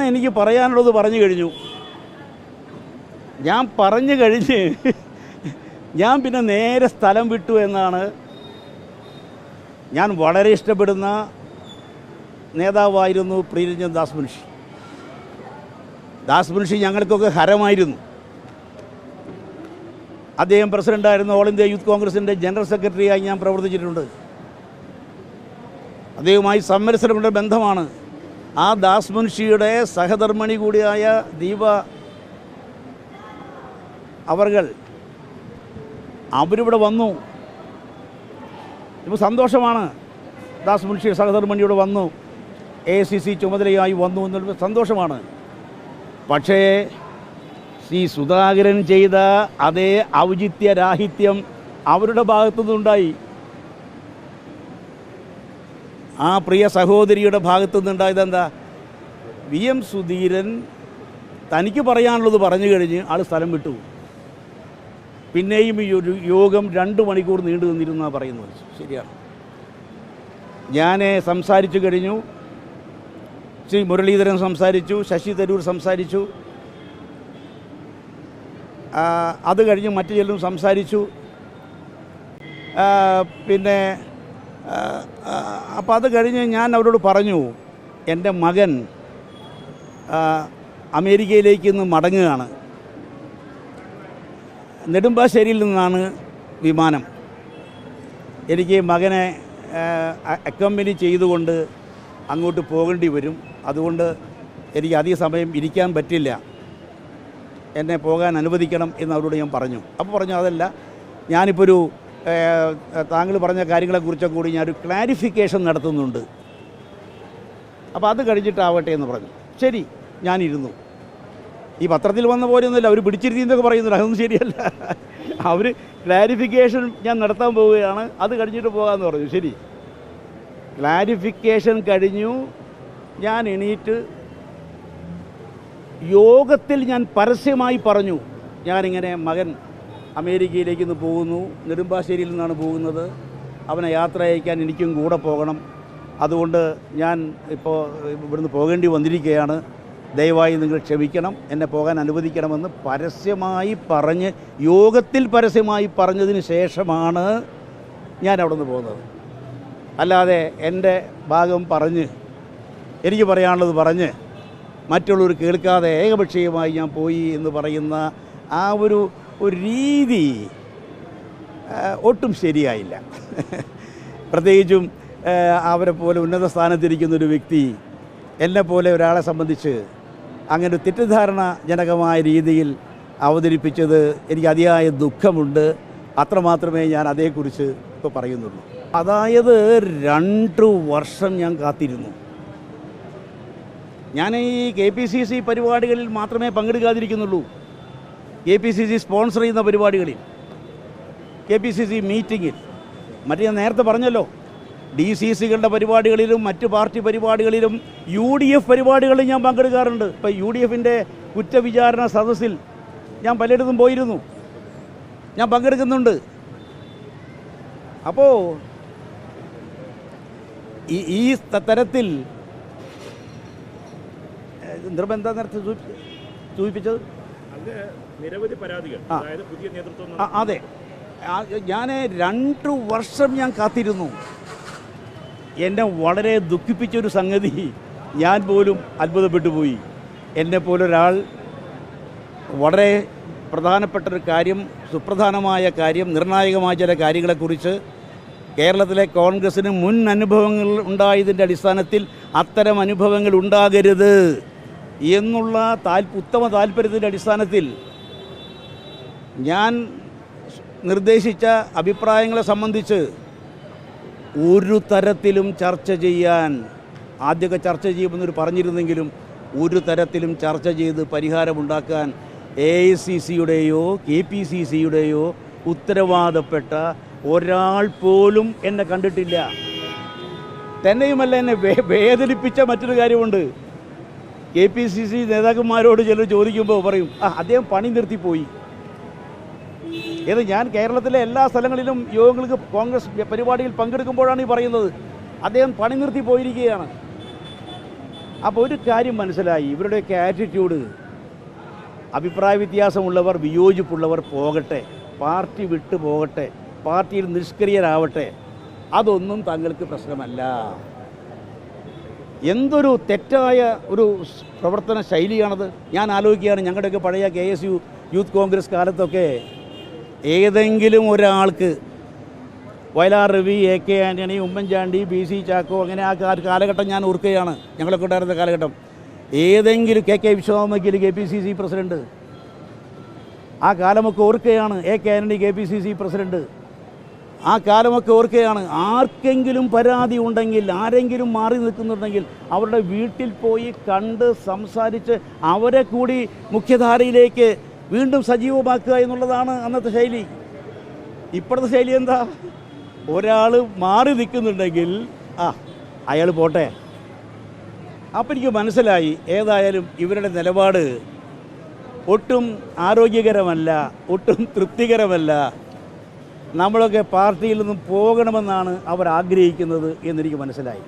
എനിക്ക് പറയാനുള്ളത് പറഞ്ഞു കഴിഞ്ഞു. ഞാൻ പറഞ്ഞു കഴിഞ്ഞ് ഞാൻ പിന്നെ നേരെ സ്ഥലം വിട്ടു എന്നാണ്. ഞാൻ വളരെ ഇഷ്ടപ്പെടുന്ന നേതാവായിരുന്നു പ്രിയരഞ്ജൻ ദാസ് മുൻഷി. ദാസ് മുൻഷി ഞങ്ങൾക്കൊക്കെ ഹരമായിരുന്നു. അദ്ദേഹം പ്രസിഡൻ്റായിരുന്നു. ഓൾ ഇന്ത്യ യൂത്ത് കോൺഗ്രസിൻ്റെ ജനറൽ സെക്രട്ടറിയായി ഞാൻ പ്രവർത്തിച്ചിട്ടുണ്ട്. അദ്ദേഹവുമായി സമരസരമുള്ള ബന്ധമാണ്. ആ ദാസ് മുൻഷിയുടെ സഹധർമ്മിണി കൂടിയായ ദീപ അവരിവിടെ വന്നു. ഇപ്പോൾ സന്തോഷമാണ്. ദാസ് മുൻഷി സഹധർമ്മിണിയുടെ വന്നു, AICC ചുമതലയായി വന്നു എന്നുള്ള സന്തോഷമാണ്. പക്ഷേ സുധാകരൻ ചെയ്ത അതേ ഔചിത്യരാഹിത്യം അവരുടെ ഭാഗത്തുനിന്നുണ്ടായി. ആ പ്രിയ സഹോദരിയുടെ ഭാഗത്തുനിന്നുണ്ടായത് എന്താ? VM സുധീരൻ തനിക്ക് പറയാനുള്ളത് പറഞ്ഞു കഴിഞ്ഞ് ആൾ സ്ഥലം വിട്ടു. പിന്നെയും ഈ ഒരു യോഗം 2 മണിക്കൂർ നീണ്ടു നിന്നിരുന്നാണ് പറയുന്നത്. ശരിയാണ്. ഞാൻ സംസാരിച്ചു കഴിഞ്ഞു. ശ്രീ മുരളീധരൻ സംസാരിച്ചു, ശശി തരൂർ സംസാരിച്ചു, അത് കഴിഞ്ഞ് മറ്റു ചിലരും സംസാരിച്ചു. പിന്നെ അപ്പോൾ അത് കഴിഞ്ഞ് ഞാൻ അവരോട് പറഞ്ഞു, എൻ്റെ മകൻ അമേരിക്കയിലേക്ക് ഇന്ന് മടങ്ങുകയാണ്. നെടുമ്പാശ്ശേരിയിൽ നിന്നാണ് വിമാനം. എനിക്ക് മകനെ അക്കമ്പനി ചെയ്തുകൊണ്ട് അങ്ങോട്ട് പോകേണ്ടി വരും. അതുകൊണ്ട് എനിക്ക് അധിക സമയം ഇരിക്കാൻ പറ്റില്ല, എന്നെ പോകാൻ അനുവദിക്കണം എന്ന് അവരോട് ഞാൻ പറഞ്ഞു. അപ്പോൾ പറഞ്ഞു, അതല്ല, ഞാനിപ്പോൾ ഒരു താങ്കൾ പറഞ്ഞ കാര്യങ്ങളെക്കുറിച്ചൊക്കെ കൂടി ഞാനൊരു ക്ലാരിഫിക്കേഷൻ നടത്തുന്നുണ്ട്, അപ്പോൾ അത് കഴിഞ്ഞിട്ടാവട്ടെ എന്ന് പറഞ്ഞു. ശരി, ഞാനിരുന്നു. ഈ പത്രത്തിൽ വന്ന പോലെയൊന്നുമില്ല, അവർ പിടിച്ചിരുത്തിയെന്നൊക്കെ പറയുന്നില്ല, അതൊന്നും ശരിയല്ല. അവർ ക്ലാരിഫിക്കേഷൻ ഞാൻ നടത്താൻ പോവുകയാണ്, അത് കഴിഞ്ഞിട്ട് പോകാമെന്ന് പറഞ്ഞു. ശരി, ക്ലാരിഫിക്കേഷൻ കഴിഞ്ഞു. ഞാൻ എണീറ്റ് യോഗത്തിൽ ഞാൻ പരസ്യമായി പറഞ്ഞു, ഞാനിങ്ങനെ മകൻ അമേരിക്കയിലേക്ക് നിന്ന് പോകുന്നു, നെടുമ്പാശ്ശേരിയിൽ നിന്നാണ് പോകുന്നത്, അവനെ യാത്ര അയക്കാൻ എനിക്കും കൂടെ പോകണം, അതുകൊണ്ട് ഞാൻ ഇപ്പോൾ ഇവിടുന്ന് പോകേണ്ടി വന്നിരിക്കുകയാണ്, ദയവായി നിങ്ങൾ ക്ഷമിക്കണം, എന്നെ പോകാൻ അനുവദിക്കണമെന്ന് പരസ്യമായി പറഞ്ഞ്, യോഗത്തിൽ പരസ്യമായി പറഞ്ഞതിന് ശേഷമാണ് ഞാൻ അവിടെ നിന്ന് പോകുന്നത്. അല്ലാതെ എൻ്റെ ഭാഗം പറഞ്ഞ് എനിക്ക് പറയാനുള്ളത് പറഞ്ഞ് മറ്റുള്ളവർ കേൾക്കാതെ ഏകപക്ഷീയമായി ഞാൻ പോയി എന്ന് പറയുന്ന ആ ഒരു രീതി ഒട്ടും ശരിയായില്ല. പ്രത്യേകിച്ചും അവരെ പോലെ ഉന്നത സ്ഥാനത്തിരിക്കുന്നൊരു വ്യക്തി എന്നെപ്പോലെ ഒരാളെ സംബന്ധിച്ച് അങ്ങനെ തെറ്റിദ്ധാരണജനകമായ രീതിയിൽ അവതരിപ്പിച്ചത് എനിക്ക് അതിയായ ദുഃഖമുണ്ട്. അത്രമാത്രമേ ഞാൻ അതേക്കുറിച്ച് ഇപ്പോൾ പറയുന്നുള്ളൂ. അതായത് 2 വർഷം ഞാൻ കാത്തിരുന്നു. ഞാൻ ഈ KPCC പരിപാടികളിൽ മാത്രമേ പങ്കെടുക്കാതിരിക്കുന്നുള്ളൂ. KPCC സ്പോൺസർ ചെയ്യുന്ന പരിപാടികളിൽ, KPCC മീറ്റിങ്ങിൽ, മറ്റേ ഞാൻ നേരത്തെ പറഞ്ഞല്ലോ, DCCകളുടെ പരിപാടികളിലും മറ്റ് പാർട്ടി പരിപാടികളിലും UDF പരിപാടികളിലും ഞാൻ പങ്കെടുക്കാറുണ്ട്. ഇപ്പോൾ UDFൻ്റെ കുറ്റവിചാരണ സദസ്സിൽ ഞാൻ പലയിടത്തും പോയിരുന്നു, ഞാൻ പങ്കെടുക്കുന്നുണ്ട്. അപ്പോൾ ഈ തരത്തിൽ എന്താ നേരത്തെ സൂചിപ്പിച്ചത്, നിരവധി പരാതികൾ, അതായത് പുതിയ നേതൃത്വം. അതെ, ഞാൻ 2 വർഷം ഞാൻ കാത്തിരുന്നു. എന്നെ വളരെ ദുഃഖിപ്പിച്ചൊരു സംഗതി ഞാൻ പോലും അത്ഭുതപ്പെട്ടു പോയി. എന്നെപ്പോലൊരാൾ വളരെ പ്രധാനപ്പെട്ടൊരു കാര്യം, സുപ്രധാനമായ കാര്യം, നിർണായകമായ ചില കാര്യങ്ങളെക്കുറിച്ച് കേരളത്തിലെ കോൺഗ്രസ്സിന് മുൻ അനുഭവങ്ങൾ ഉണ്ടായതിൻ്റെ അടിസ്ഥാനത്തിൽ അത്തരം അനുഭവങ്ങൾ ഉണ്ടാകരുത് എന്നുള്ള ഉത്തമ താല്പര്യത്തിൻ്റെ അടിസ്ഥാനത്തിൽ ഞാൻ നിർദ്ദേശിച്ച അഭിപ്രായങ്ങളെ സംബന്ധിച്ച് ഒരു തരത്തിലും ചർച്ച ചെയ്യാൻ, ആദ്യമൊക്കെ ചർച്ച ചെയ്യുമെന്നൊരു പറഞ്ഞിരുന്നെങ്കിലും ഒരു തരത്തിലും ചർച്ച ചെയ്ത് പരിഹാരമുണ്ടാക്കാൻ AICCയുടെയോ KPCCയുടെയോ ഉത്തരവാദപ്പെട്ട ഒരാൾ പോലും എന്നെ കണ്ടിട്ടില്ല. തന്നെയുമല്ല, എന്നെ വേദനിപ്പിച്ച മറ്റൊരു കാര്യമുണ്ട്. KPCC നേതാക്കന്മാരോട് ചിലർ ചോദിക്കുമ്പോൾ പറയും, അദ്ദേഹം പണി നിർത്തിപ്പോയി. ഞാൻ കേരളത്തിലെ എല്ലാ സ്ഥലങ്ങളിലും യോഗങ്ങൾക്ക് കോൺഗ്രസ് പരിപാടിയിൽ പങ്കെടുക്കുമ്പോഴാണ് ഈ പറയുന്നത്, അദ്ദേഹം പണി നിർത്തി പോയിരിക്കുകയാണ്. അപ്പോൾ ഒരു കാര്യം മനസ്സിലായി, ഇവരുടെയൊക്കെ ആറ്റിറ്റ്യൂഡ്, അഭിപ്രായ വ്യത്യാസമുള്ളവർ, വിയോജിപ്പുള്ളവർ പോകട്ടെ, പാർട്ടി വിട്ടു പോകട്ടെ, പാർട്ടിയിൽ നിഷ്ക്രിയരാവട്ടെ, അതൊന്നും തങ്ങൾക്ക് പ്രശ്നമല്ല. എന്തൊരു തെറ്റായ ഒരു പ്രവർത്തന ശൈലിയാണത്. ഞാൻ ആലോചിക്കുകയാണ്, ഞങ്ങളുടെയൊക്കെ പഴയ KSU യൂത്ത് കോൺഗ്രസ് കാലത്തൊക്കെ ഏതെങ്കിലും ഒരാൾക്ക് വയലാർ രവി, AK ആൻ്റണി, ഉമ്മൻചാണ്ടി, BC ചാക്കോ, അങ്ങനെ ആ കാലഘട്ടം ഞാൻ ഓർക്കുകയാണ്, ഞങ്ങളൊക്കെ ഉണ്ടായിരുന്ന കാലഘട്ടം. ഏതെങ്കിലും KK വിശ്വനാഥ് KPCC പ്രസിഡൻറ്റ്, ആ കാലമൊക്കെ ഓർക്കുകയാണ്. AK ആൻ്റണി KPCC പ്രസിഡൻറ്റ്, ആ കാലമൊക്കെ ഓർക്കുകയാണ്. ആർക്കെങ്കിലും പരാതി ഉണ്ടെങ്കിൽ, ആരെങ്കിലും മാറി നിൽക്കുന്നുണ്ടെങ്കിൽ അവരുടെ വീട്ടിൽ പോയി കണ്ട് സംസാരിച്ച് അവരെ കൂടി മുഖ്യധാരയിലേക്ക് വീണ്ടും സജീവമാക്കുക എന്നുള്ളതാണ് അന്നത്തെ ശൈലി. ഇപ്പോഴത്തെ ശൈലി എന്താ? ഒരാൾ മാറി നിൽക്കുന്നുണ്ടെങ്കിൽ അയാൾ പോട്ടെ. അപ്പം എനിക്ക് മനസ്സിലായി, ഏതായാലും ഇവരുടെ നിലപാട് ഒട്ടും ആരോഗ്യകരമല്ല, ഒട്ടും തൃപ്തികരമല്ല. നമ്മളൊക്കെ പാർട്ടിയിൽ നിന്നും പോകണമെന്നാണ് അവർ ആഗ്രഹിക്കുന്നത് എന്നെനിക്ക് മനസ്സിലായി.